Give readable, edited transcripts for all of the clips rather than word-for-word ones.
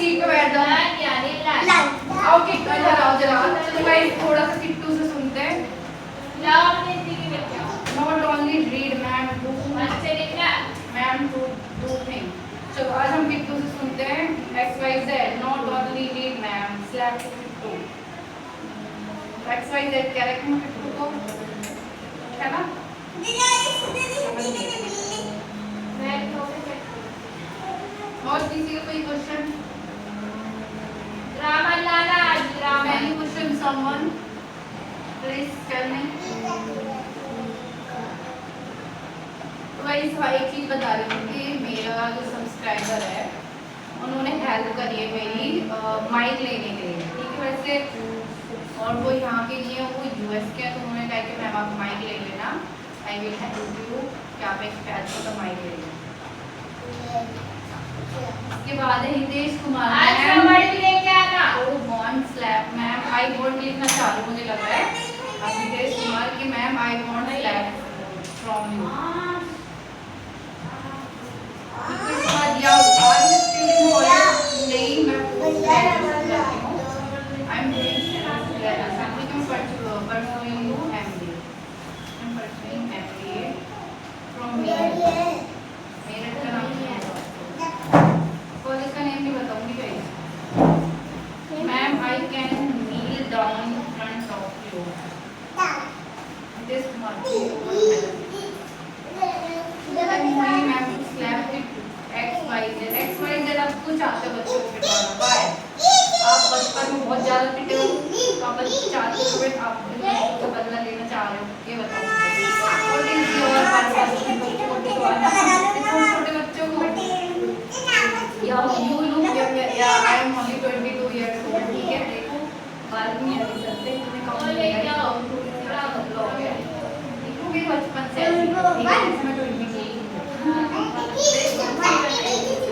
Seat पे बैठ जाओ। आओ किट्टू इधर आओ जरा। चलो गाइस थोड़ा सा किट्टू से सुनते हैं। Not only read ma'am do ma'am do thing. चलो आज हम किट्टू से सुनते हैं XYZ not only read ma'am slap Kittu. XYZ क्या रखें किट्टू को, है ना? और किसी का कोई question? Any question someone? Please tell me. तो भाई एक चीज बता रही हूँ कि मेरा जो सब्सक्राइबर है उन्होंने हेल्प करी है मेरी माइक लेने के लिए, ठीक है? वैसे और वो यहाँ के लिए वो US के हैं, तो उन्होंने कहा कि मैम आप माइक ले लेना, आई विल हेल्प यू कि आप एक अच्छा सा माइक ले लेना। उसके बाद है Hitesh Kumar ma'am I want लिखना चाह रही हूँ, मुझे लग रहा है अब हितेश कुमार की ma'am I want slap from you. उसके बाद या नहीं मैं I am pursuing MBA from Meerut का नाम है, कॉलेज का नेम नहीं बताऊंगी guys. Ma'am I can kneel down in front of you. This much ma'am slap with XYZ आपको चाहते हो बच्चों को पिटवाना, बाय आप बचपन में बहुत ज्यादा पिटे हो, आप बच्चे चाहते हो कि आप का बदला लेना चाह रहे हो, ये बताओ। व्हाट इज योर पर्पस छोटे बच्चों को? या यू लुक या I am only 22 years old, ठीक है? देखो बाल नहीं अभी चलते, तुम्हें कौन लेगा थोड़ा बदला हो गया, देखो भी बचपन से ऐसे ठीक है? इसमें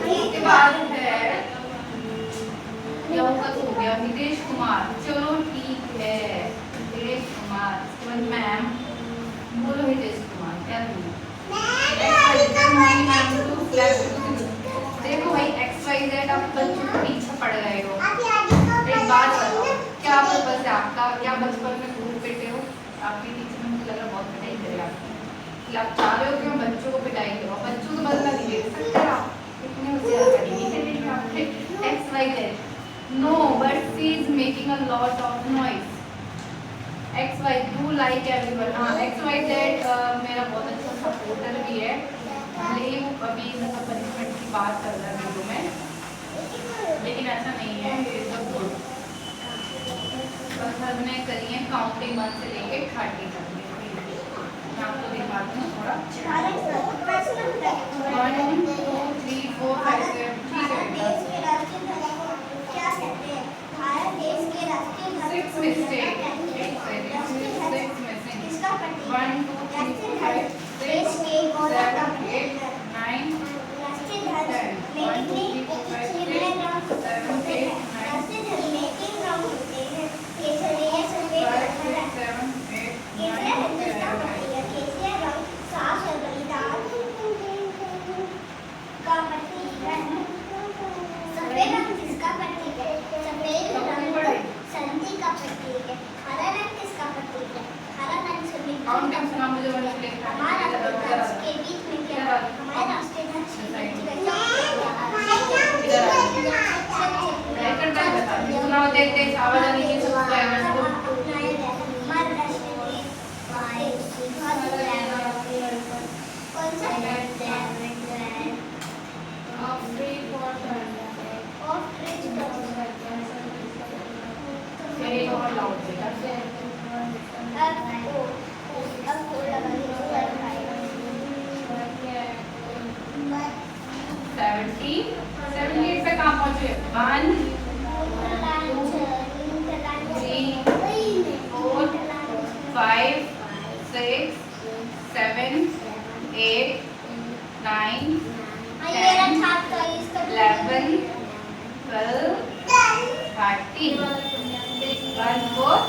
20 के बाद है यौकत हो गया हितेश कुमार, चलो ठीक है हितेश कुमार। उसके बाद मैम बोलो हितेश कुमार क्या देखो भाई XYZ आप बच्चों के पीछे पड़ गए हो, एक बात बताओ क्या पर्पस है आपका? क्या बचपन में खूब पिटे हो? आपकी टीचर ने मुझे लग रहा बहुत पिटाई करे आपकी, आप चाह रहे हो कि मैं बच्चों को पिटाई करूँ, बच्चों को बदला नहीं दे सकते आप, इतने होशियार नहीं चलेंगे आपके। XYZ no but she is making a lot of noise. XY do like everyone. हाँ XYZ मेरा बहुत अच्छा सपोर्टर भी है, भले ही वो अभी मतलब पनिशमेंट की बात कर रहा है वीडियो में, लेकिन ऐसा नहीं है, हर ने करी है काउंटिंग 1 से लेके 30 तक। मैं आपको दिखाती हूँ थोड़ा 1 2 3 4 5 6 ठीक है 6 मिस्टेक 6 मिसिंग 1 2 3 4 5 6 7 8 9 10 1 2 3 4 5 6 7 8 काउंटिंग सुना मुझे वाला प्लेट के बीच में क्या हमारे रास्ते में सुनाओ देखते आवाज आने की सब्सक्राइबर्स को। और लाउड से 78 पे कहाँ पहुँचे? 1 2 3 4 5 6 7 8 9 10 11 12 13 1 4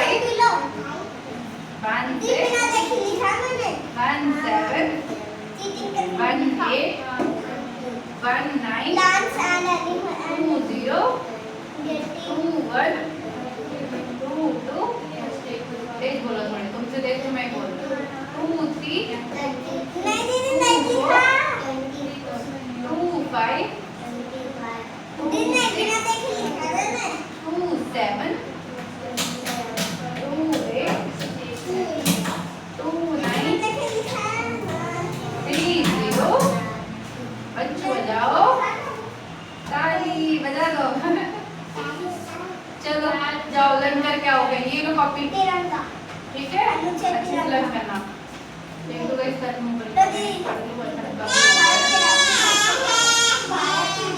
1 5 1 6 1 7 1 8 तेज बोलो थोड़ी, तुमसे देख तो मैं बोल 2 3 2 5 2 7 2 8 2 9 3 0। बच्चों बजाओ ताली बजा दो। चलो जाओ लर्न करके आओ गए, ये लो कॉपी, ठीक है अच्छे से लर्न करना। एक तो गाइस कर दूं पर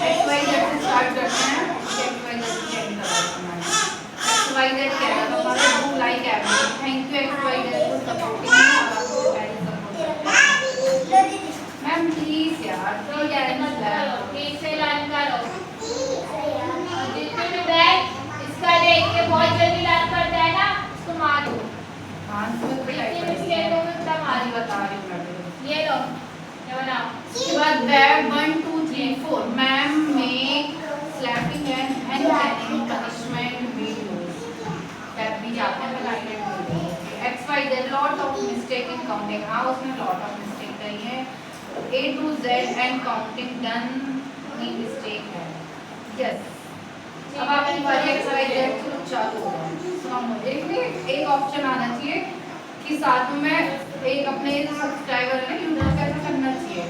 XYZ से स्टार्ट करते हैं। XYZ से एंड करते हैं। XYZ क्या है हमारे do like everything. Thank you XYZ for supporting me और आपको गाइस सपोर्ट। मैम प्लीज यार प्लीज ठीक से लर्न करो। बैग इसका देख के बहुत जल्दी लर्न करता है ना, उसको मारो। हां इसमें इसके मिस्टेकों में तब मारी बता रही हूं मैं। ये लो ये बनाओ। उसके बाद bag 1 2 3 4 ma'am make slapping and hand Canning punishment videos that भी जाते हैं highlight video. XYZ lot of mistake in counting. हां उसमें लॉट ऑफ मिस्टेक रही है। A to Z and counting done he mistake है। यस अब आपकी बारी XYZ तो चालू होगा। सुनो मुझे एक ऑप्शन आना चाहिए कि साथ में मैं एक अपने सब्सक्राइबर है यूट्यूब पे ऐसा करना चाहिए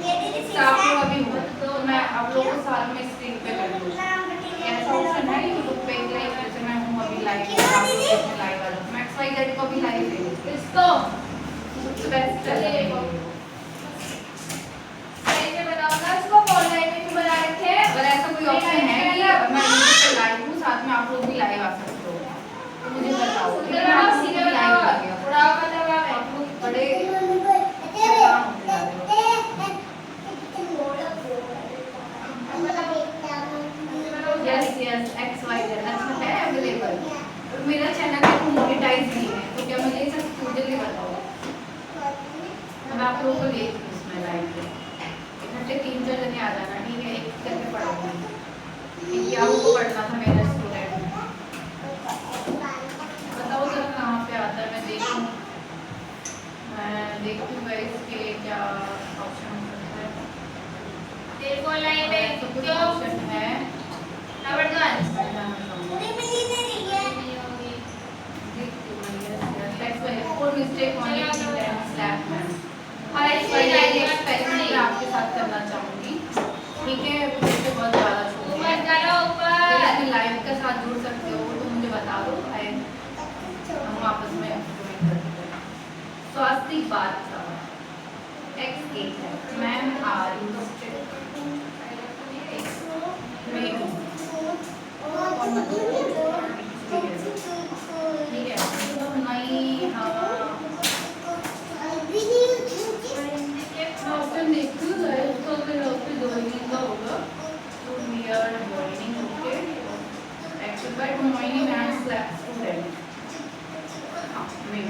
तो आप लोग अभी हो तो मैं आप लोगों को साथ में स्क्रीन पे कर दूँ। ऐसा ऑप्शन है यूट्यूब पे एक लाइव जैसे मैं हूँ अभी लाइव आप लोग लाइव आ जाओ। मैं XYZ को भी लाइव दे दूँ इसको सबसे बेस्ट चलेगा। अगर ऐसा कोई ऑप्शन है कि मैं यूट्यूब पे लाइव हूँ साथ में आप लोग भी लाइव आ सकते हो तो मुझे बताओ। लेकिन आप सीधे लाइव आ गया आप लोग बड़े काम होते जा रहे हो। यस यस XYZ अच्छा है अवेलेबल। मेरा चैनल को मोनेटाइज नहीं है तो क्या मुझे सब जल्दी बताओ। मैं आप लोगों को देख रही हूँ उसमें लाइव पे इकट्ठे 3-4 जने आ जाना ठीक है। एक करके पढ़ूंगी कि आपको पढ़ना था मेरा स्टूडेंट। बताओ जरा कहाँ पे आता है मैं देखूँ। मैं देखूँ गाइस के क्या ऑप्शन हो सकता है। तेरे को लाइन में तो कुछ ऑप्शन है नंबर 1 मिस्टेक एक्सपेरिमेंट आपके साथ करना चाहूँगी ठीक है। मुझे बहुत ज़्यादा छोड़ लाइव के साथ जुड़ सकते हो तो मुझे बता दो हम आपस में स्वास्थ्य बात X8 है मैम आर यू ठीक है नहीं हाँ ऑप्शन देखो तो फिर ऑप्शन दो का होगा तो we are joining okay expert Moini ma'am स्लैप स्टूडेंट। हाँ मे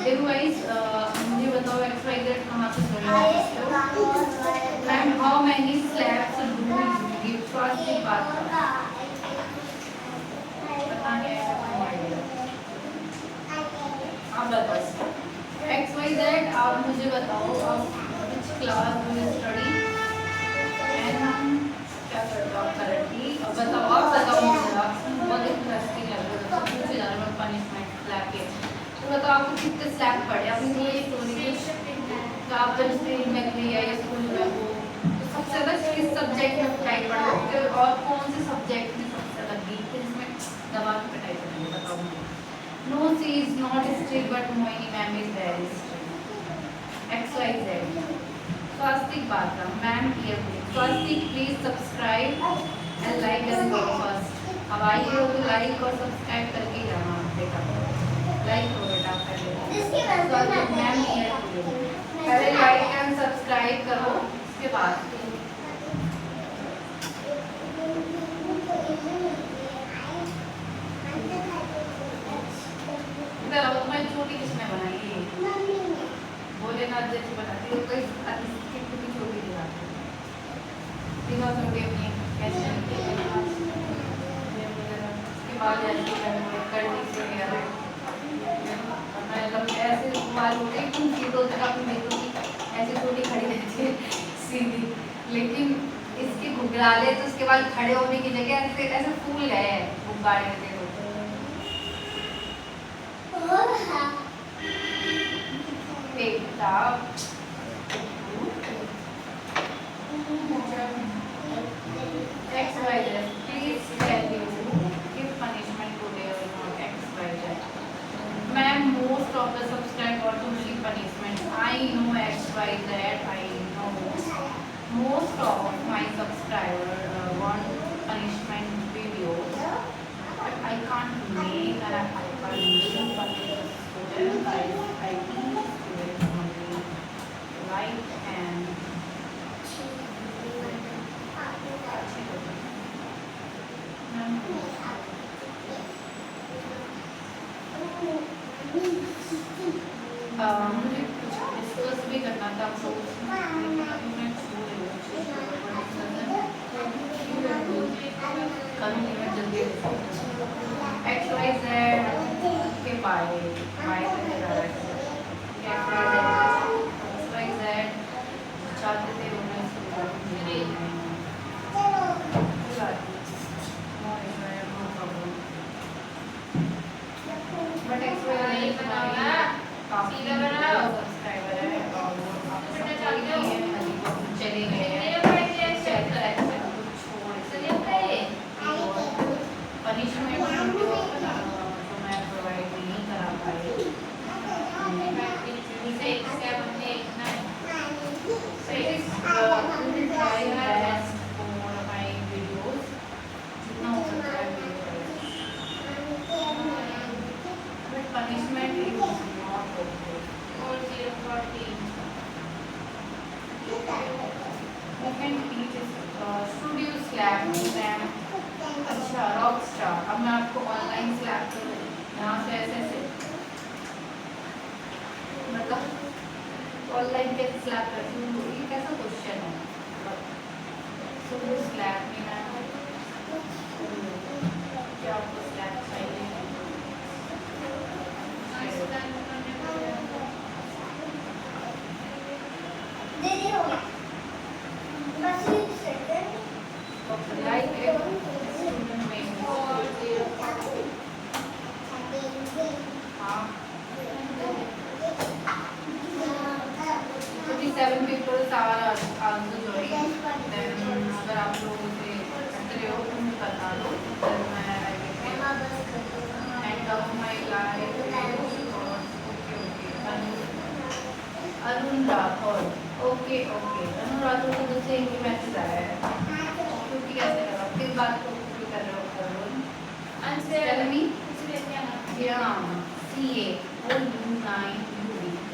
देखो गाइस मुझे बताओ XYZ कहाँ से ज्वाइन कर सकते हो। Ma'am how many slaps do you give first की बात बताने आप बताओ। XYZ आप मुझे बताओ आप which class do you study and क्या करते हो आप करंटली। अब बताओ आप बताओ मुझे आप बहुत इंटरेस्टिंग लग रहा है तो पूछे जा रहा है पनिशमेंट स्लैप के तो बताओ आपको कितने स्लैप पड़े अपनी ये स्टोरी तो आप जब स्कूल में थे या स्कूल में हो तो सबसे ज़्यादा किस सब्जेक्ट में पिटाई पड़ती है और कौन से सब्जेक्ट में सबसे ज़्यादा वीक थे जिसमें दबा के पिटाई पड़ती है बताओ मुझे। No, she is not strict, but Moini ma'am is very strict. XYZ. Swastik Batra, ma'am here. Swastik, please subscribe and like us first. अब आइए हो तो लाइक और सब्सक्राइब करके जाना बेटा। लाइक करो बेटा पहले। Swastik ma'am here. पहले लाइक एंड सब्सक्राइब करो उसके बाद। तुम्हारी छोटी किसने बनाई है बोले ना जैसे बनाती है कोई छोटी दिखाती छोटी अपनी कैसे चलती है उसके बाद ऐसे करनी से यार मतलब ऐसे बाल होते हैं कि सीधे होते हैं अपनी देखो कि ऐसे छोटी खड़ी रहती है सीधी, लेकिन इसके घुघराले तो उसके बाद खड़े होने की जगह ऐसे ऐसे फूल गए हैं गुब्बारे में देखो। बेटा XYZ, please tell you give punishment today or not XYZ. Ma'am, most of the subscribe or to see punishment. I know XYZ. I know most of my subscriber want punishment videos, but I can't make and I can't make punishment student. I teach students only right and मुझे कुछ discuss भी करना था आपको मैं करूँगी मैं जल्दी XYZ के बाय XYZ चाहते थे उन्हें बट XYZ काफी सब्सक्राइबर है और चले गए पनिशमेंट जो मैं प्रोवाइड नहीं करा पाई जितना हो सकता है but punishment is not okay. You can teach studio slap ma'am. अच्छा रॉक स्टार, अब मैं आपको ऑनलाइन स्लैप यहाँ से ऐसे ऐसे मतलब ऑनलाइन कैसे स्लैप करती हूँ, ये कैसा क्वेश्चन है। स्टूडियो स्लैप में मैं क्या आपको स्लैप चाहिए Seven people are also joining. Then अगर आप लोग उसे करते हो तो मुझे बता दो। Then मैं end of my life. Arun Rathore, okay okay Arun Rathore को दूसरे इनकी मैसेज आया है क्योंकि कैसे करो किस बात को क्यों कर रहे हो Arun answer me Shyam CA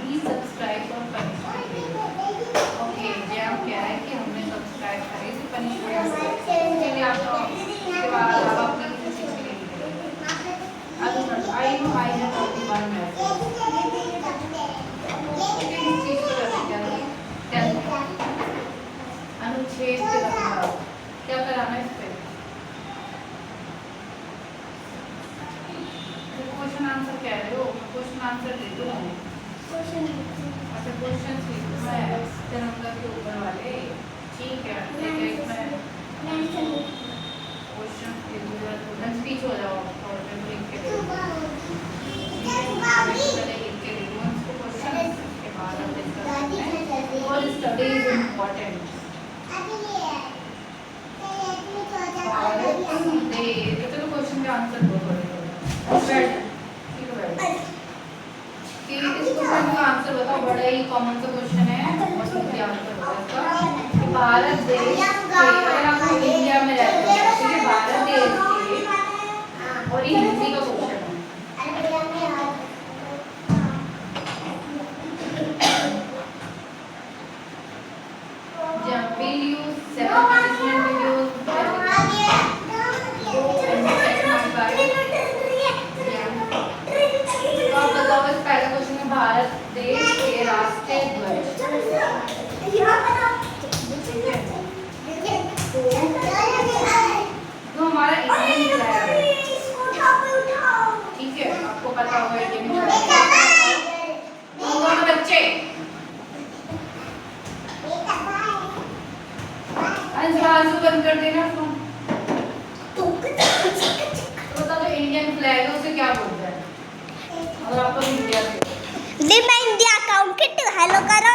please subscribe for punishment. Okay jam कह रहा है कि हमने सब्सक्राइब करे थे पनिशमेंट के लिए आप उसके बाद आप अपनी किसी चीज़ के लिए करेंगे। Arun I know I have 41 message अनुच्छेद क्या कराना है इस पे क्वेश्चन आंसर कह रहे हो, क्वेश्चन आंसर दे दो। अच्छा क्वेश्चन तिरंगा के ऊपर वाले ठीक है इसमें क्वेश्चन स्पीच हो जाओ और लिख के दे स्टडी इज इम्पोर्टेंट। चलो क्वेश्चन का आंसर दो कि इस क्वेश्चन का आंसर बताओ, बड़ा ही कॉमन सा क्वेश्चन है और क्या आंसर होगा इसका। भारत देश के अगर आप इंडिया में रहते हैं तो ये भारत देश के और ये हिंदी का क्वेश्चन है। Will you 7 punishment videos? तो आप बताओ इस पहला क्वेश्चन में भारत देश के राष्ट्रीय ध्वज पता होगा ये भी दोनों बच्चे अंश आंसू बंद कर देना फोन। तो बता दो इंडियन फ्लैग है उसे क्या बोलते हैं अगर आप लोग इंडिया के मैं इंडिया अकाउंट हेलो करो।